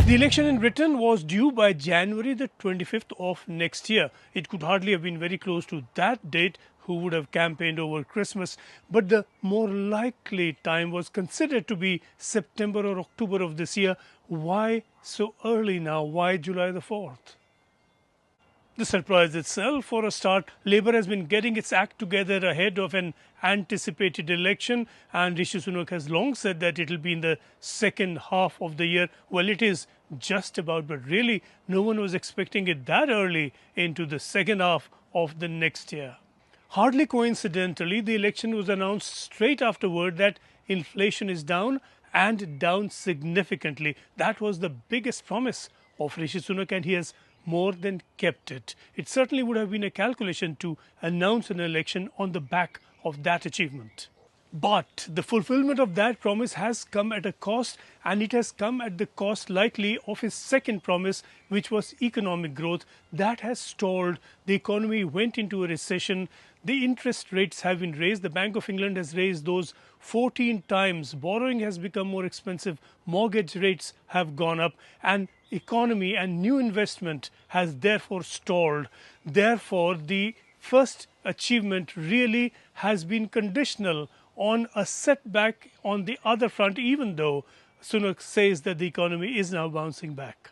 The election in Britain was due by January the 25th of next year. It could hardly have been very close to that date who would have campaigned over Christmas, but the more likely time was considered to be September or October of this year. Why so early now? Why July the 4th? The surprise itself, for a start, Labour has been getting its act together ahead of an anticipated election, and Rishi Sunak has long said that it will be in the second half of the year. Well, it is just about, but really no one was expecting it that early into the second half of the next year. Hardly coincidentally, the election was announced straight afterward that inflation is down and down significantly. That was the biggest promise of Rishi Sunak, and he has more than kept it. It certainly would have been a calculation to announce an election on the back of that achievement. But the fulfillment of that promise has come at a cost, and it has come at the cost likely of his second promise, which was economic growth. That has stalled. The economy went into a recession. The interest rates have been raised. The Bank of England has raised those 14 times. Borrowing has become more expensive. Mortgage rates have gone up, and economy and new investment has therefore stalled. Therefore, the first achievement really has been conditional on a setback on the other front, even though Sunak says that the economy is now bouncing back.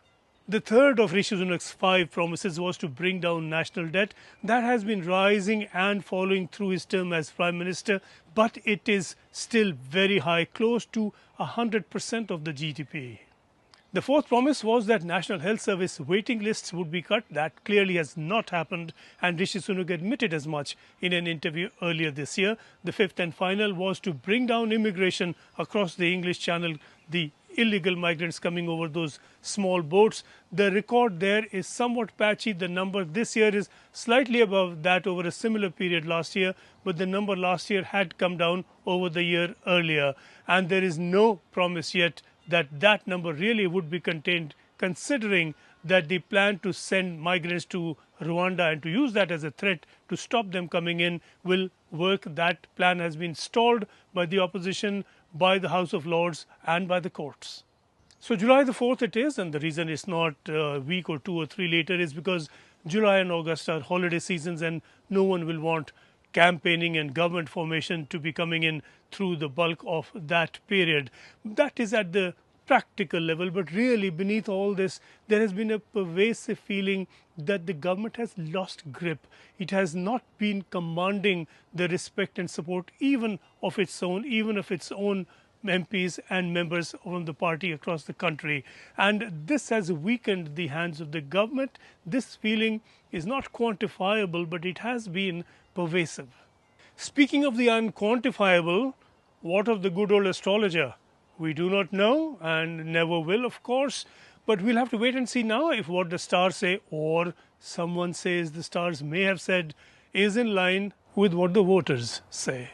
The third of Rishi Sunak's 5 promises was to bring down national debt. That has been rising and following through his term as Prime Minister, but it is still very high, close to 100% of the GDP. The fourth promise was that National Health Service waiting lists would be cut. That clearly has not happened, and Rishi Sunak admitted as much in an interview earlier this year. The fifth and final was to bring down immigration across the English Channel, the illegal migrants coming over those small boats. The record there is somewhat patchy. The number this year is slightly above that over a similar period last year, but the number last year had come down over the year earlier, and there is no promise yet that that number really would be contained, considering that the plan to send migrants to Rwanda and to use that as a threat to stop them coming in will work. That plan has been stalled by the opposition, by the House of Lords and by the courts. So July the 4th it is, and the reason it's not a week or 2 or 3 later is because July and August are holiday seasons, and no one will want campaigning and government formation to be coming in through the bulk of that period. That is at the practical level, but really beneath all this, there has been a pervasive feeling that the government has lost grip. It has not been commanding the respect and support even of its own MPs and members from the party across the country. And this has weakened the hands of the government. This feeling is not quantifiable, but it has been pervasive. Speaking of the unquantifiable, what of the good old astrologer? We do not know and never will, of course, but we'll have to wait and see now if what the stars say, or someone says the stars may have said, is in line with what the voters say.